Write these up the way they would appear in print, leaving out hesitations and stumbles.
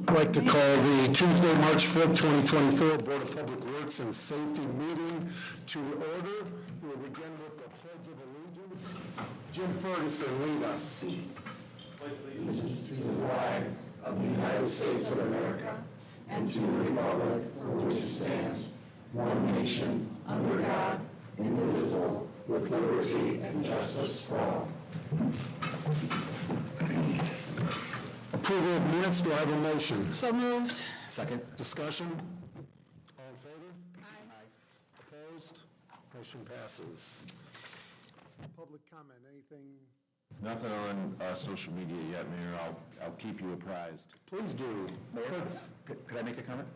I'd like to call the Tuesday, March 5th, 2024 Board of Public Works and Safety meeting to order. We'll begin with the Pledge of Allegiance. Jim Ferguson, lead us. Pledge allegiance to the flag of the United States of America and to the republic for which it stands, one nation, under God, indivisible, with liberty and justice for all. Approval of minutes, do I have a motion? So moved. Second. Discussion? All in favor? Aye. Opposed? Motion passes. Public comment, anything? Nothing on social media yet, Mayor. I'll keep you apprised. Please do. Could I make a comment?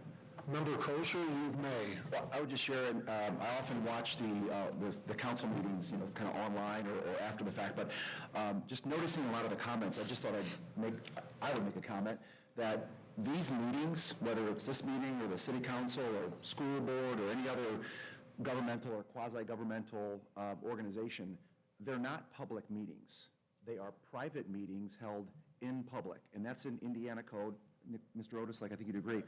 Member Kosher, you may. Well, I would just share, and I often watch the council meetings, kind of online or after the fact, but just noticing a lot of the comments, I just thought I would make a comment that these meetings, whether it's this meeting or the city council or school board or any other governmental or quasi-governmental organization, they're not public meetings. They are private meetings held in public, and that's in Indiana code. Mr. Otis, I think you'd agree.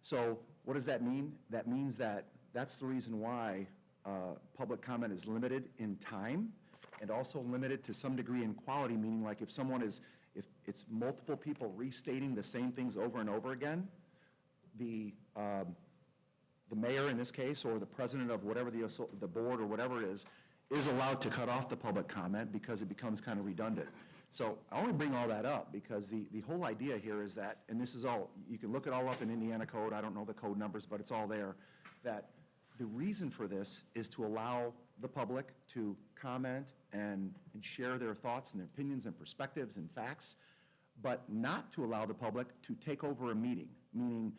So what does that mean? That means that's the reason why public comment is limited in time and also limited to some degree in quality, meaning like if it's multiple people restating the same things over and over again, the mayor in this case or the president of whatever the board or whatever it is allowed to cut off the public comment because it becomes kind of redundant. So I only bring all that up because the whole idea here is that, and this is all, you can look it all up in Indiana code, I don't know the code numbers, but it's all there, that the reason for this is to allow the public to comment and share their thoughts and their opinions and perspectives and facts, but not to allow the public to take over a meeting, meaning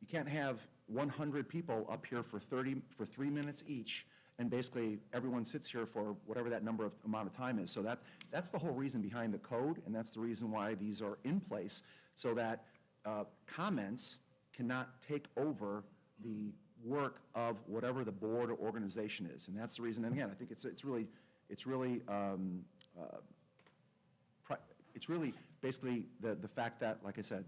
you can't have 100 people up here for 3 minutes each, and basically everyone sits here for whatever that amount of time is. So that's the whole reason behind the code, and that's the reason why these are in place, so that comments cannot take over the work of whatever the board or organization is. And that's the reason, and again, I think it's really basically the fact that, like I said,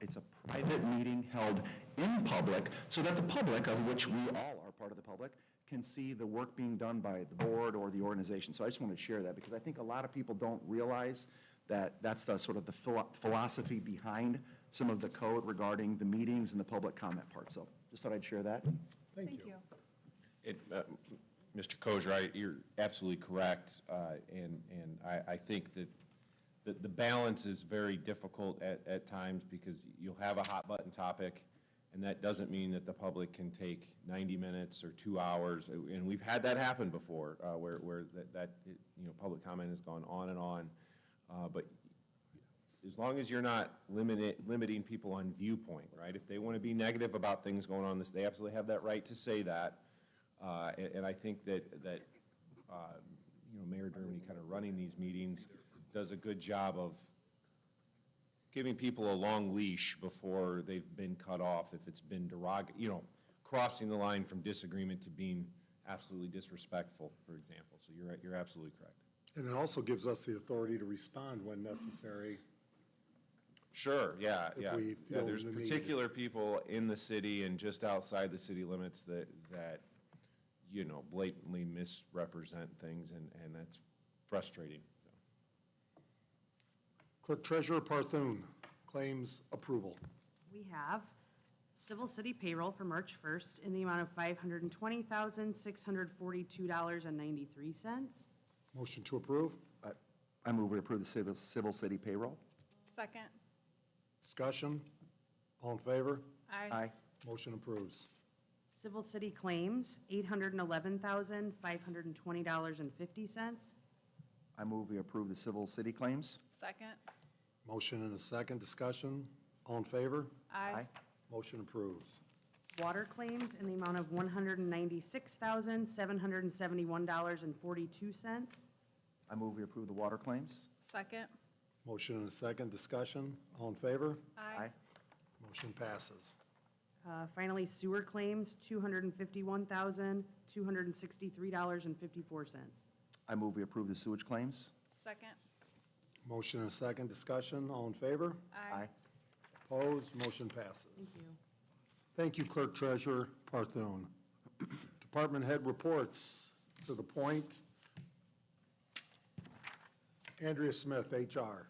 it's a private meeting held in public so that the public, of which we all are part of the public, can see the work being done by the board or the organization. So I just want to share that because I think a lot of people don't realize that that's the sort of the philosophy behind some of the code regarding the meetings and the public comment part. So just thought I'd share that. Thank you. Mr. Kosher, you're absolutely correct, and I think that the balance is very difficult at times because you'll have a hot button topic, and that doesn't mean that the public can take 90 minutes or 2 hours, and we've had that happen before, where public comment has gone on and on. But as long as you're not limiting people on viewpoint, right? If they want to be negative about things going on, they absolutely have that right to say that. And I think that Mayor Dermody kind of running these meetings does a good job of giving people a long leash before they've been cut off if it's been crossing the line from disagreement to being absolutely disrespectful, for example. So you're absolutely correct. And it also gives us the authority to respond when necessary. Sure, yeah. the There's need. particular people in the city and just outside the city limits that blatantly misrepresent things, and that's frustrating. So. Clerk Treasurer Parthun, claims approval. We have civil city payroll for March 1st in the amount of $520,642.93. Motion to approve. I move we approve the civil city payroll. Second. Discussion. All in favor? Aye. Motion approves. Civil city claims, $811,520.50. I move we approve the civil city claims. Second. Motion and a second. Discussion. All in favor? Aye. Motion approves. Water claims in the amount of $196,771.42. I move we approve the water claims. Second. Motion and a second. Discussion. All in favor? Aye. Motion passes. Finally, sewer claims, $251,263.54. I move we approve the sewage claims. Second. Motion and a second. Discussion. All in favor? Aye. Opposed? Motion passes. Thank you. Thank you, Clerk Treasurer Parthone. Department head reports to the point. Andrea Smith, HR.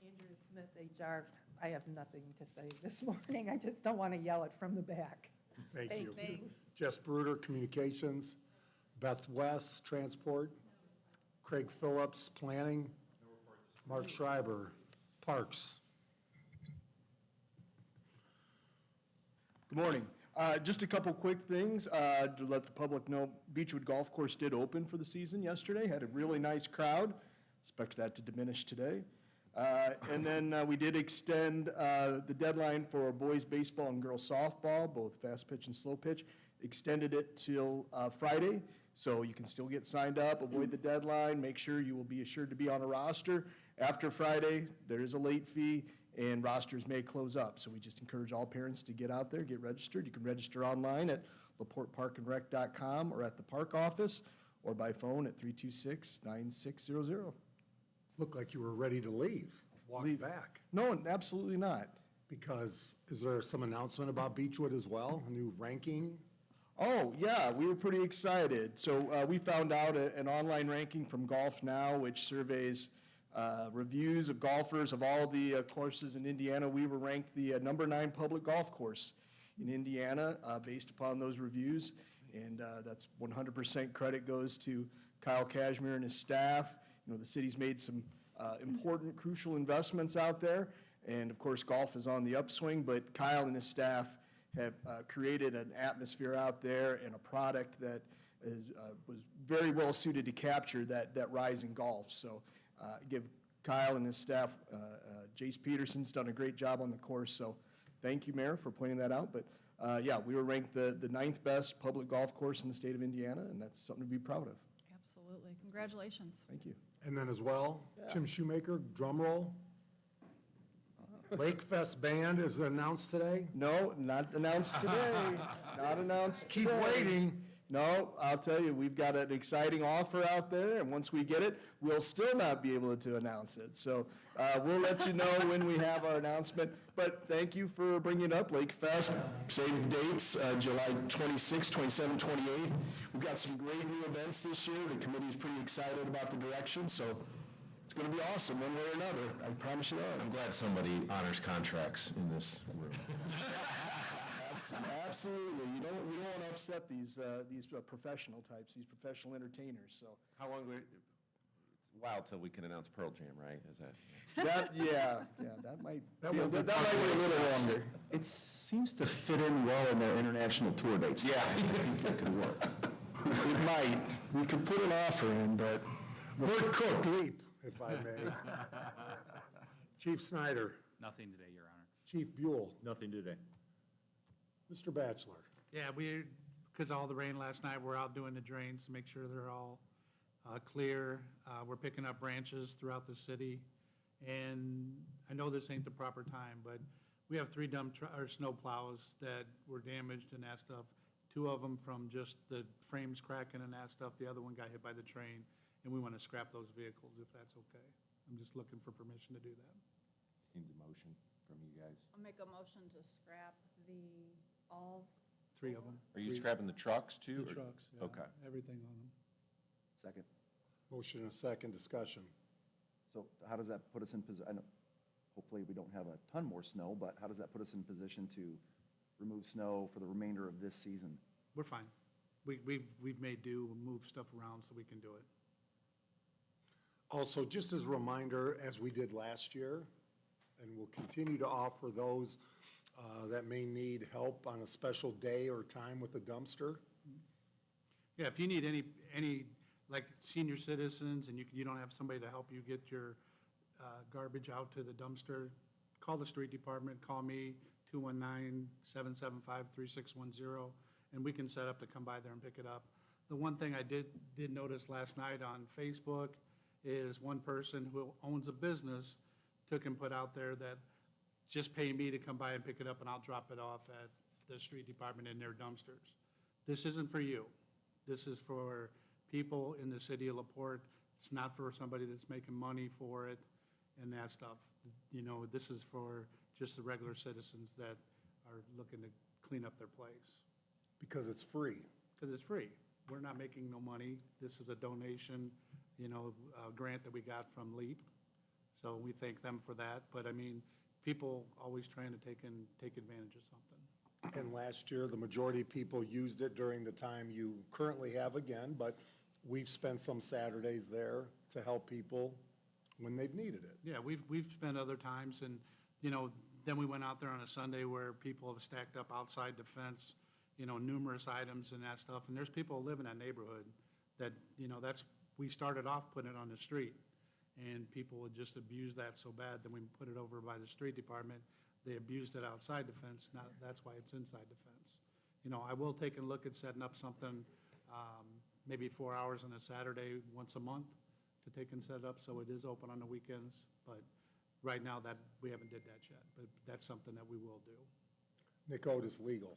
Andrew Smith, HR. I have nothing to say this morning. I just don't want to yell it from the back. Thank you. Thanks. Jess Bruder, Communications. Beth West, Transport. Craig Phillips, Planning. Mark Schreiber, Parks. Good morning. Just a couple quick things to let the public know. Beechwood Golf Course did open for the season yesterday, had a really nice crowd. Expect that to diminish today. And then we did extend the deadline for boys baseball and girls softball, both fast pitch and slow pitch. Extended it till Friday, so you can still get signed up, avoid the deadline, make sure you will be assured to be on a roster. After Friday, there is a late fee, and rosters may close up. So we just encourage all parents to get out there, get registered. You can register online at laporteparkandrec.com or at the park office, or by phone at 326-9600. Looked like you were ready to leave, walk back. No, absolutely not. Because, is there some announcement about Beechwood as well, a new ranking? Oh, yeah, we were pretty excited. So we found out an online ranking from Golf Now, which surveys reviews of golfers of all the courses in Indiana. We were ranked the number 9 public golf course in Indiana based upon those reviews. And that's 100% credit goes to Kyle Cashmere and his staff. You know, the city's made some important, crucial investments out there. And of course, golf is on the upswing, but Kyle and his staff have created an atmosphere out there and a product that was very well suited to capture that rise in golf. So give Kyle and his staff, Jace Peterson's done a great job on the course. So thank you, Mayor, for pointing that out. But yeah, we were ranked the 9th best public golf course in the state of Indiana, and that's something to be proud of. Absolutely. Congratulations. Thank you. And then as well, Tim Shoemaker, drum roll. Lake Fest Band is announced today. No, not announced today. Not announced today. Keep waiting. No, I'll tell you, we've got an exciting offer out there, and once we get it, we'll still not be able to announce it. So we'll let you know when we have our announcement. But thank you for bringing it up, Lake Fest. Save the dates, July 26th, 27th, 28th. We've got some great new events this year. The committee's pretty excited about the direction, so it's going to be awesome one way or another. I promise you that. I'm glad somebody honors contracts in this room. Absolutely. You don't want to upset these professional types, these professional entertainers, so. How long, it's a while till we can announce Pearl Jam, right? Is that? That might That be a won't be little longer. It seems to fit in well in their international tour dates. Yeah. That could work. It might. We could put an offer in, but Bert Cook, leap, if I may. Chief Snyder, Nothing today, Your Honor. Chief Buell, Nothing today. Mr. Batchelor. Yeah, because of all the rain last night, we're out doing the drains to make sure they're all clear. We're picking up branches throughout the city. And I know this ain't the proper time, but we have 3 snow plows that were damaged and that stuff. 2 of them from just the frames cracking and that stuff. The other one got hit by the train. And we want to scrap those vehicles if that's okay. I'm just looking for permission to do that. Seems a motion from you guys. I'll make a motion to scrap all 3 of them. Are you scrapping the trucks too? The or- trucks, yeah, Okay. everything on them. Second. Motion and a second, discussion. So how does that put us in position? I know, hopefully we don't have a ton more snow, but how does that put us in position to remove snow for the remainder of this season? We're fine. We've made do, we'll move stuff around so we can do it. Also, just as a reminder, as we did last year, and we'll continue to offer those that may need help on a special day or time with a dumpster. Yeah, if you need any, like senior citizens and you don't have somebody to help you get your garbage out to the dumpster, call the street department, call me, 219-775-3610, and we can set up to come by there and pick it up. The one thing I did notice last night on Facebook is one person who owns a business took and put out there that just pay me to come by and pick it up and I'll drop it off at the street department in their dumpsters. This isn't for you. This is for people in the city of LaPorte. It's not for somebody that's making money for it and that stuff. You know, this is for just the regular citizens that are looking to clean up their place. Because it's free. Because it's free. We're not making no money. This is a donation, you know, a grant that we got from LEAP. So we thank them for that. But I mean, people always trying to take advantage of something. And last year, the majority of people used it during the time you currently have again, but we've spent some Saturdays there to help people when they've needed it. Yeah, we've spent other times and, you know, then we went out there on a Sunday where people have stacked up outside the fence, you know, numerous items and that stuff. And there's people who live in that neighborhood that, you know, we started off putting it on the street. And people would just abuse that so bad, then we put it over by the street department. They abused it outside the fence, now that's why it's inside the fence. You know, I will take a look at setting up something, maybe 4 hours on a Saturday, once a month, to take and set it up, so it is open on the weekends. But right now, we haven't did that yet, but that's something that we will do. Nick Otis, legal.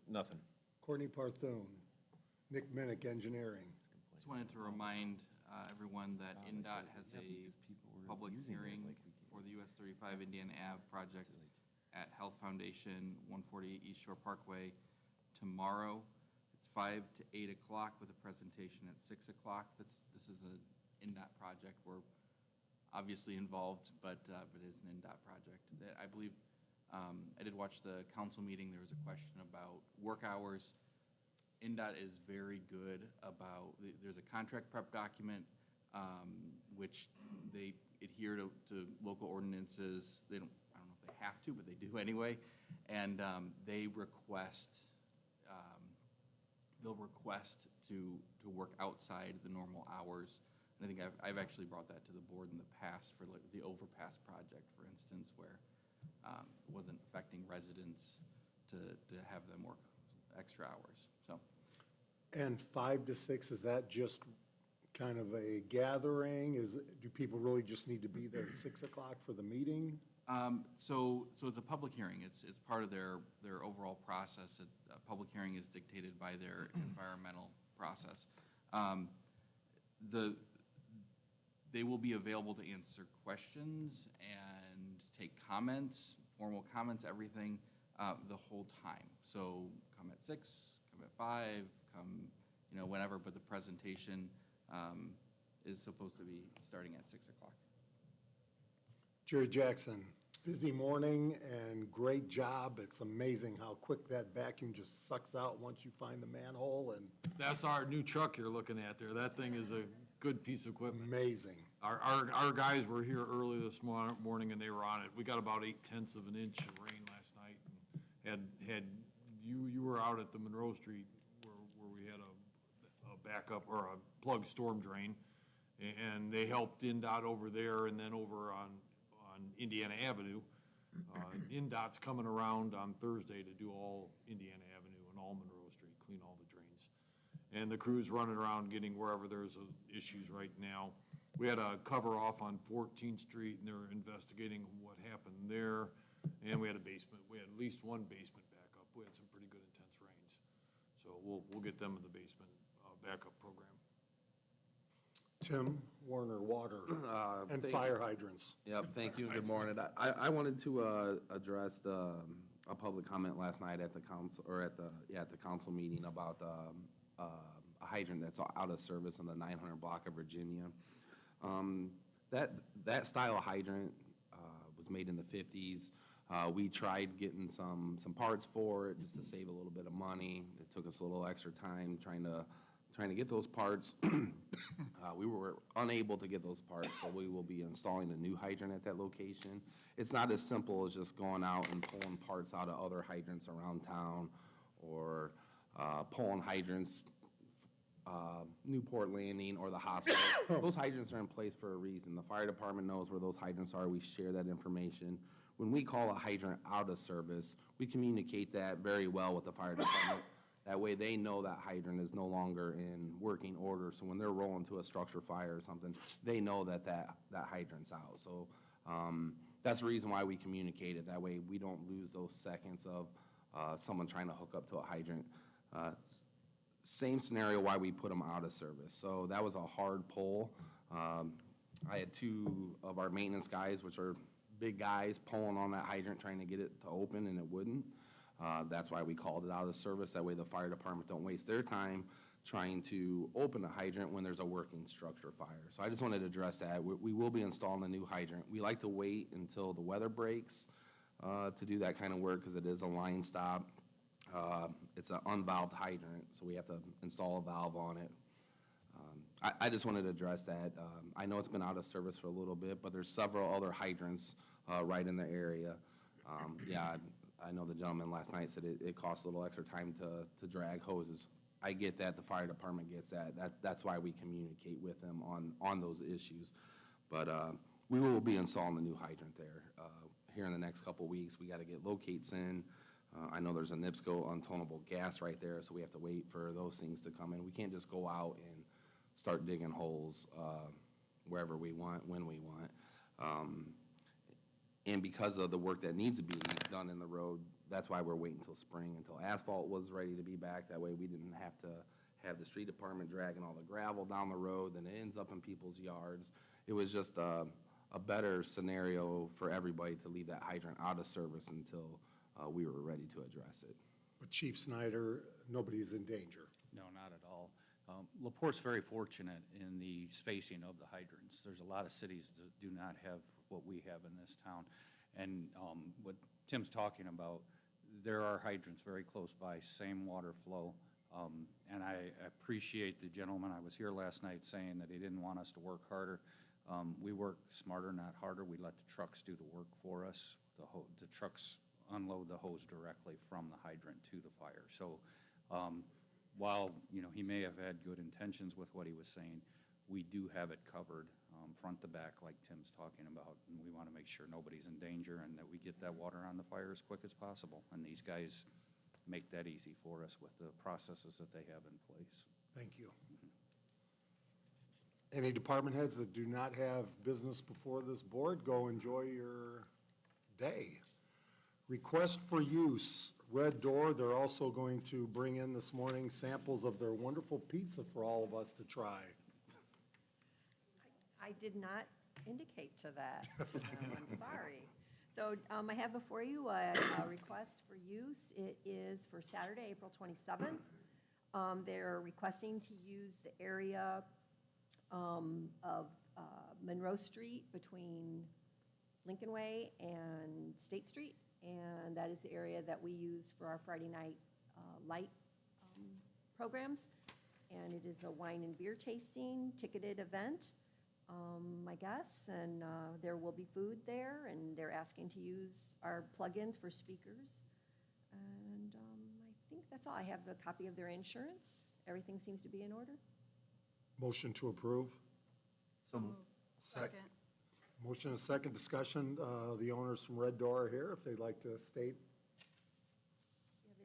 Nothing. Courtney Parthune. Nick Minnick, engineering. Just wanted to remind everyone that NDOT has a public hearing for the US 35 Indiana Ave project at Health Foundation, 148 East Shore Parkway tomorrow. It's 5 to 8 o'clock with a presentation at 6 o'clock. This is an NDOT project. We're obviously involved, but it is an NDOT project. I believe, I did watch the council meeting. There was a question about work hours. NDOT is very good about, there's a contract prep document, which they adhere to local ordinances. I don't know if they have to, but they do anyway. And they request, they'll request to work outside the normal hours. And I think I've actually brought that to the board in the past for like the overpass project, for instance, where it wasn't affecting residents to have them work extra hours, so. And 5 to 6, is that just kind of a gathering? Do people really just need to be there at 6 o'clock for the meeting? So it's a public hearing. It's part of their overall process. A public hearing is dictated by their environmental process. They will be available to answer questions and take comments, formal comments, everything, the whole time. So come at 6, come at 5, come, you know, whenever, but the presentation is supposed to be starting at 6 o'clock. Jerry Jackson, busy morning and great job. It's amazing how quick that vacuum just sucks out once you find the manhole, and That's our new truck you're looking at there. That thing is a good piece of equipment. amazing. Our guys were here early this morning and they were on it. We got about 0.8 of an inch of rain last night. And you were out at the Monroe Street where we had a backup or a plug storm drain. And they helped NDOT over there and then over on Indiana Avenue. NDOT's coming around on Thursday to do all Indiana Avenue and all Monroe Street, clean all the drains. And the crew's running around getting wherever there's issues right now. We had a cover off on 14th Street and they're investigating what happened there. And we had a basement. We had at least one basement backup. We had some pretty good intense rains. So we'll get them in the basement backup program. Tim Warner, water and fire hydrants. Yep, thank you, good morning. I wanted to address a public comment last night at the council, or at the council meeting about a hydrant that's out of service on the 900 block of Virginia. That style hydrant was made in the 50s. We tried getting some parts for it just to save a little bit of money. It took us a little extra time trying to get those parts. We were unable to get those parts, so we will be installing a new hydrant at that location. It's not as simple as just going out and pulling parts out of other hydrants around town or pulling hydrants, Newport Landing or the hospital. Those hydrants are in place for a reason. The fire department knows where those hydrants are. We share that information. When we call a hydrant out of service, we communicate that very well with the fire department. That way they know that hydrant is no longer in working order. So when they're rolling to a structure fire or something, they know that hydrant's out. So that's the reason why we communicate it. That way we don't lose those seconds of someone trying to hook up to a hydrant. same scenario why we put them out of service. So that was a hard pull. I had two of our maintenance guys, which are big guys, pulling on that hydrant, trying to get it to open, and it wouldn't. That's why we called it out of service. That way the fire department don't waste their time trying to open a hydrant when there's a working structure fire. So I just wanted to address that. We will be installing a new hydrant. We like to wait until the weather breaks to do that kind of work because it is a line stop. It's an unvalved hydrant, so we have to install a valve on it. I just wanted to address that. I know it's been out of service for a little bit, but there's several other hydrants right in the area. Yeah, I know the gentleman last night said it costs a little extra time to drag hoses. I get that, the fire department gets that. That's why we communicate with them on those issues. But we will be installing a new hydrant there here in the next couple weeks. We got to get locates in. I know there's a NIPSCO untonable gas right there, so we have to wait for those things to come in. We can't just go out and start digging holes wherever we want, when we want. And because of the work that needs to be done in the road, that's why we're waiting until spring, until asphalt was ready to be back. That way we didn't have to have the street department dragging all the gravel down the road, then it ends up in people's yards. It was just a better scenario for everybody to leave that hydrant out of service until we were ready to address it. But Chief Snyder, nobody's in danger. No, not at all. LaPorte's very fortunate in the spacing of the hydrants. There's a lot of cities that do not have what we have in this town. And what Tim's talking about, there are hydrants very close by, same water flow. And I appreciate the gentleman, I was here last night saying that he didn't want us to work harder. We work smarter, not harder. We let the trucks do the work for us. The trucks unload the hose directly from the hydrant to the fire. So while, he may have had good intentions with what he was saying, we do have it covered front to back like Tim's talking about. And we want to make sure nobody's in danger and that we get that water on the fire as quick as possible. And these guys make that easy for us with the processes that they have in place. Thank you. Any department heads that do not have business before this board, go enjoy your day. Request for use, Red Door, they're also going to bring in this morning samples of their wonderful pizza for all of us to try. I did not indicate to that to them, I'm sorry. So I have before you a request for use. It is for Saturday, April 27th. They're requesting to use the area of Monroe Street between Lincoln Way and State Street. And that is the area that we use for our Friday night light programs. And it is a wine and beer tasting ticketed event, I guess. And there will be food there, and they're asking to use our plugins for speakers. And I think that's all. I have a copy of their insurance. Everything seems to be in order. Motion to approve. Second. Motion and second discussion. The owners from Red Door are here if they'd like to state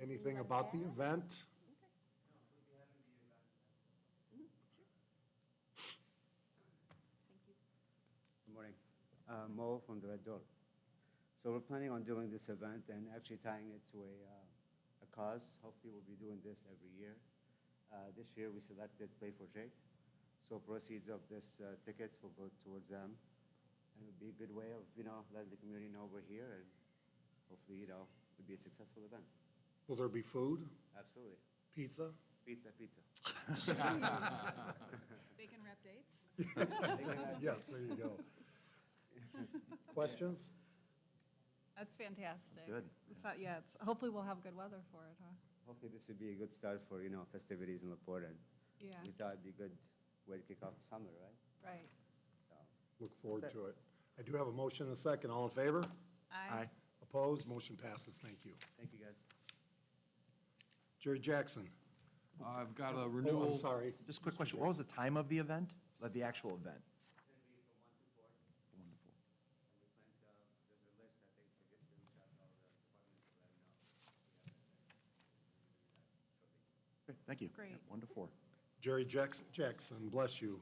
anything about the event. Good morning. Mo from the Red Door. So we're planning on doing this event and actually tying it to a cause. Hopefully we'll be doing this every year. This year we selected Play for Jake. So proceeds of this tickets will go towards them. And it would be a good way of, letting the community know we're here and hopefully, it'll be a successful event. Will there be food? Absolutely. Pizza? Pizza. Bacon wrap dates? Yes, there you go. Questions? That's fantastic. Good. So, yeah, hopefully we'll have good weather for it, huh? Hopefully this would be a good start for, festivities in LaPorte. And Yeah. we thought it'd be a good way to kick off the summer, right? Right. So, Look forward to it. I do have a motion and a second. All in favor? Aye. Opposed? Motion passes. Thank you. thank you, guys. Jerry Jackson. I've got a Oh, renewal. I'm sorry. Just a quick question, what was the time of the event, like the actual event? It's going to be from 1 to 4. From 1 to 4. And we plan to, there's a list that they to get to reach out to all the departments to let them know. Okay, thank you. Great. Yeah, 1 to 4. Jerry Jackson, bless you.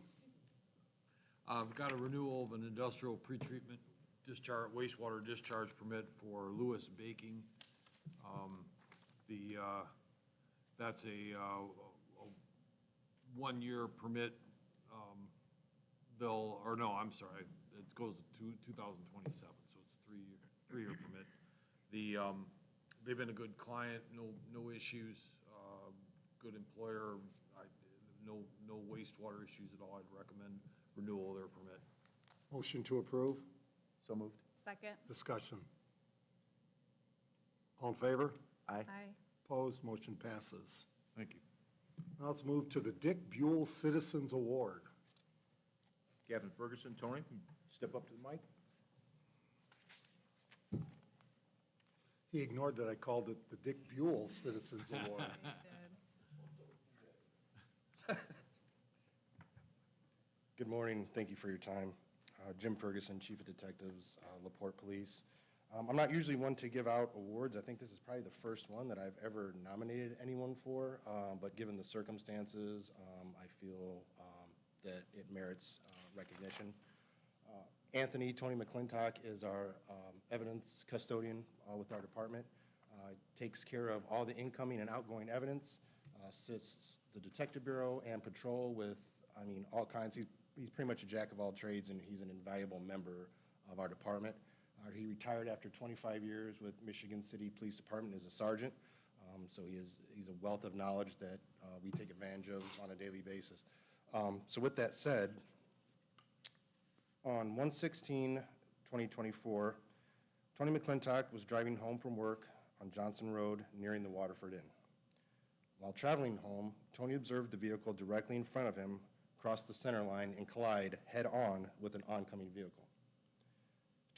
I've got a renewal of an industrial pretreatment discharge, wastewater discharge permit for Lewis Baking. That's a 1-year permit, I'm sorry, it goes to 2027, so it's three-year permit. They've been a good client, no issues, good employer, no wastewater issues at all. I'd recommend renewal of their permit. Motion to approve? So moved. Second. Discussion. All in favor? Aye. Aye. Opposed? Motion passes. Thank you. Now let's move to the Dick Buell Citizens Award. Captain Ferguson, Tony, step up to the mic. He ignored that I called it the Dick Buell Citizens Award. Good morning. Thank you for your time. Jim Ferguson, Chief of Detectives, LaPorte Police. I'm not usually one to give out awards. I think this is probably the first one that I've ever nominated anyone for, but given the circumstances, I feel that it merits recognition. Tony McClintock is our evidence custodian with our department. Takes care of all the incoming and outgoing evidence, assists the Detective Bureau and Patrol with, all kinds. He's pretty much a jack of all trades, and he's an invaluable member of our department. He retired after 25 years with Michigan City Police Department as a sergeant, so he's a wealth of knowledge that we take advantage of on a daily basis. So with that said, on 1/16/2024, Tony McClintock was driving home from work on Johnson Road nearing the Waterford Inn. While traveling home, Tony observed the vehicle directly in front of him cross the center line and collide head-on with an oncoming vehicle.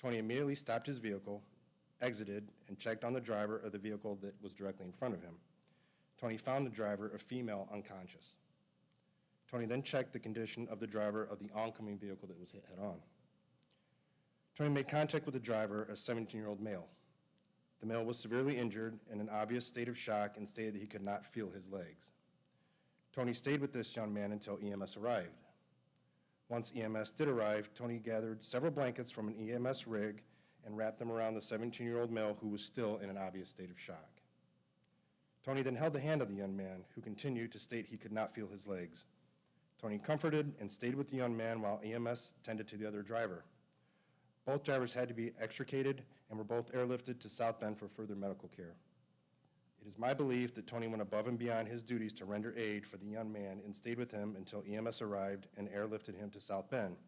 Tony immediately stopped his vehicle, exited, and checked on the driver of the vehicle that was directly in front of him. Tony found the driver, a female, unconscious. Tony then checked the condition of the driver of the oncoming vehicle that was hit head-on. Tony made contact with the driver, a 17-year-old male. The male was severely injured in an obvious state of shock and stated that he could not feel his legs. Tony stayed with this young man until EMS arrived. Once EMS did arrive, Tony gathered several blankets from an EMS rig and wrapped them around the 17-year-old male who was still in an obvious state of shock. Tony then held the hand of the young man, who continued to state he could not feel his legs. Tony comforted and stayed with the young man while EMS tended to the other driver. Both drivers had to be extricated and were both airlifted to South Bend for further medical care. It is my belief that Tony went above and beyond his duties to render aid for the young man and stayed with him until EMS arrived and airlifted him to South Bend.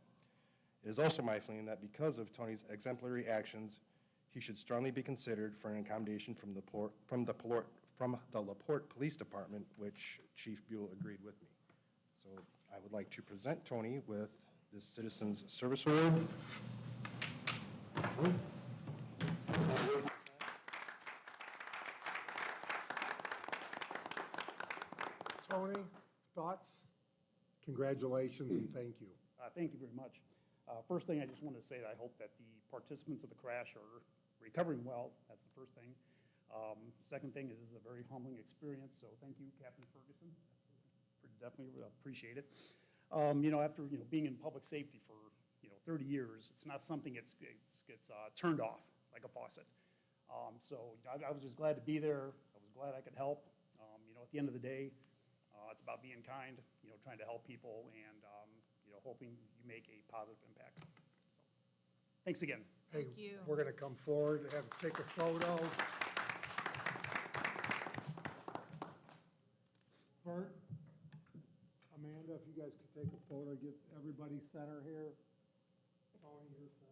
It is also my feeling that because of Tony's exemplary actions, he should strongly be considered for an accommodation from the LaPorte Police Department, which Chief Buell agreed with me. So I would like to present Tony with this Citizens Service Award. Tony, thoughts? Congratulations and thank you. Thank you very much. First thing, I just wanted to say that I hope that the participants of the crash are recovering well. That's the first thing. Second thing is this is a very humbling experience, so thank you, Captain Ferguson. Definitely appreciate it. After being in public safety for 30 years, it's not something that gets turned off like a faucet. So I was just glad to be there. I was glad I could help. At the end of the day, it's about being kind, trying to help people, and hoping you make a positive impact. So, thanks again. Hey, Thank you. we're going to come forward and take a photo. Bert, Amanda, if you guys could take a photo, get everybody center here. Tony, your center.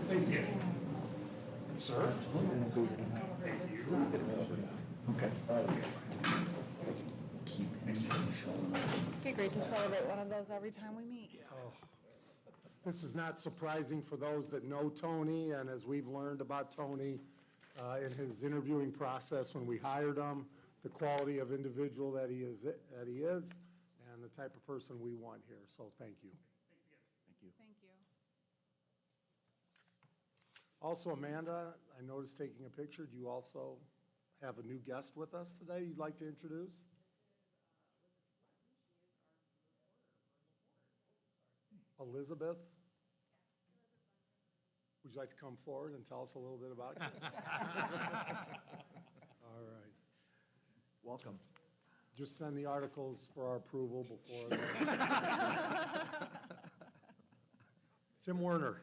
Thanks again. Sir? Okay. Okay, great to celebrate one of those every time we meet. This is not surprising for those that know Tony, and as we've learned about Tony in his interviewing process when we hired him, the quality of individual that he is, and the type of person we want here, so thank you. Thank you. Also, Amanda, I noticed taking a picture, do you also have a new guest with us today you'd like to introduce? Elizabeth? Would you like to come forward and tell us a little bit about you? All right. Welcome. Just send the articles for our approval before. Tim Werner.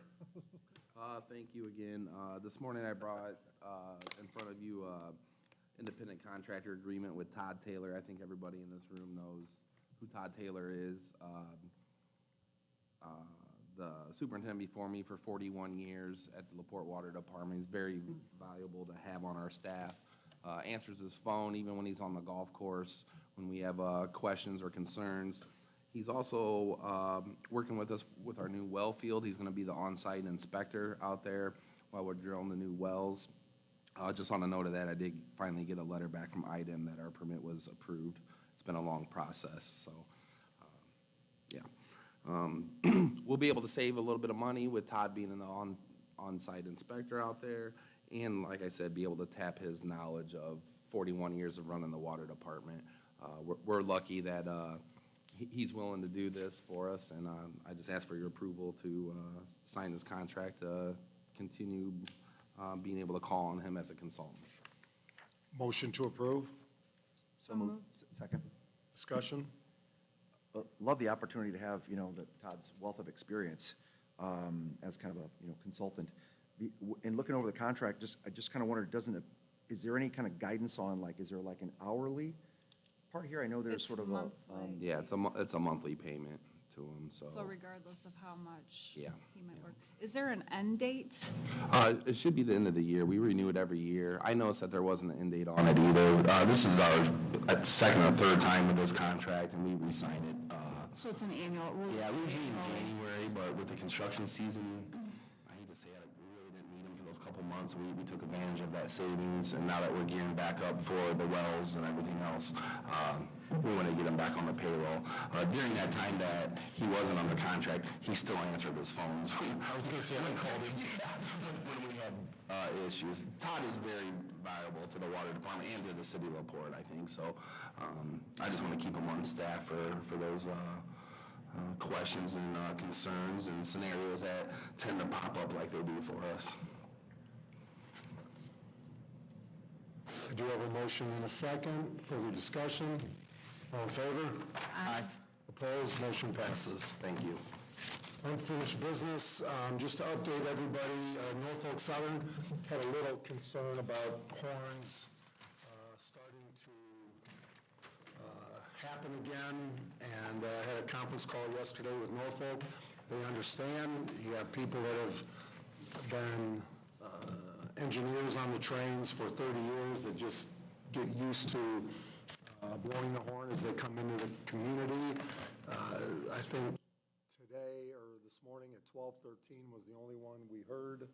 Thank you again. This morning I brought in front of you independent contractor agreement with Todd Taylor. I think everybody in this room knows who Todd Taylor is. The superintendent before me for 41 years at the LaPorte Water Department. He's very valuable to have on our staff. Answers his phone even when he's on the golf course, when we have questions or concerns. He's also working with us with our new well field. He's going to be the on-site inspector out there while we're drilling the new wells. Just on a note of that, I did finally get a letter back from IDEM that our permit was approved. It's been a long process, so yeah. We'll be able to save a little bit of money with Todd being the on-site inspector out there, and like I said, be able to tap his knowledge of 41 years of running the water department. We're lucky that he's willing to do this for us, and I just ask for your approval to sign this contract, continue being able to call on him as a consultant. Motion to approve. So moved. Second. Discussion. Love the opportunity to have, Todd's wealth of experience as kind of a, consultant. In looking over the contract, I just kind of wondered, is there any kind of guidance on, is there like an hourly part here? I know there's It's sort of monthly. Yeah, it's a monthly payment to him, so. So regardless of how much Yeah. he might work. Is there an end date? It should be the end of the year. We renew it every year. I noticed that there wasn't an end date on it either. This is our second or third time with this contract, and we re-signed it. So it's an annual? Yeah, usually in January, but with the construction season, I hate to say it, we really didn't need them for those couple months. We took advantage of that savings, and now that we're gearing back up for the wells and everything else, we want to get him back on the payroll. During that time that he wasn't on the contract, he still answered his phones. I was going to say, I called him when we had issues. Todd is very valuable to the water department and to the city of LaPorte, I think. So I just want to keep him on staff for those questions and concerns and scenarios that tend to pop up like they do for us. I do have a motion and a second. Further discussion? All in favor? Aye. Opposed? Motion passes. Thank you. Unfinished business, just to update everybody, Norfolk Southern had a little concern about horns starting to happen again, and had a conference call yesterday with Norfolk. They understand. You have people that have been engineers on the trains for 30 years that just get used to blowing the horn as they come into the community. I think today or this morning at 12:13 was the only one we heard.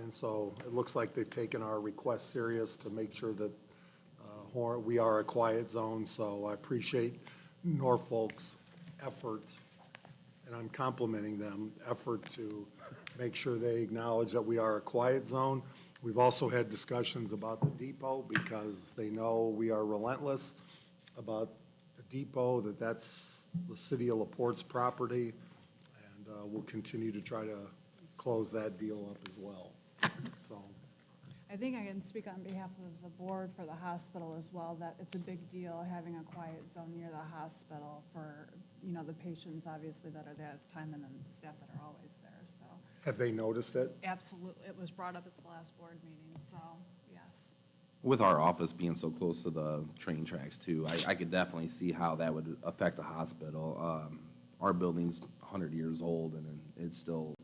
And so it looks like they've taken our request serious to make sure that we are a quiet zone. So I appreciate Norfolk's effort, and I'm complimenting them, effort to make sure they acknowledge that we are a quiet zone. We've also had discussions about the depot because they know we are relentless about the depot, that's the city of LaPorte's property, and we'll continue to try to close that deal up as well. So, I think I can speak on behalf of the board for the hospital as well, that it's a big deal having a quiet zone near the hospital for, the patients obviously that are there at the time and then the staff that are always there, so. have they noticed it? Absolutely, it was brought up at the last board meeting, so, yes. With our office being so close to the train tracks too, I could definitely see how that would affect the hospital. Our building's 100 years old and it's still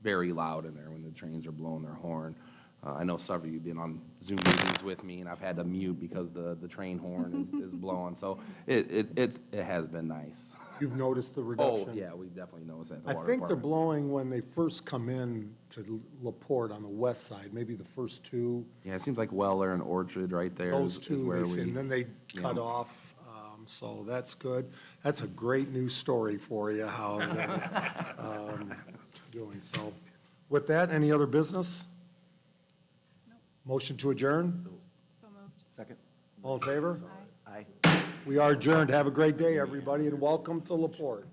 very loud in there when the trains are blowing their horn. I know several of you have been on Zoom meetings with me, and I've had to mute because the train horn is blowing. So it has been nice. You've noticed the Oh, reduction? yeah, we definitely noticed that at the I water think they're department. blowing when they first come in to LaPorte on the west side, maybe the first two. Yeah, it seems like Weller and Orchard right there Those is two, where they say, we. and then they cut Yeah. off, so that's good. That's a great news story for you, how they're doing. So with that, any other business? Motion to adjourn? So moved. Second? All in favor? Aye. We are adjourned. Have a great day, everybody, and welcome to LaPorte.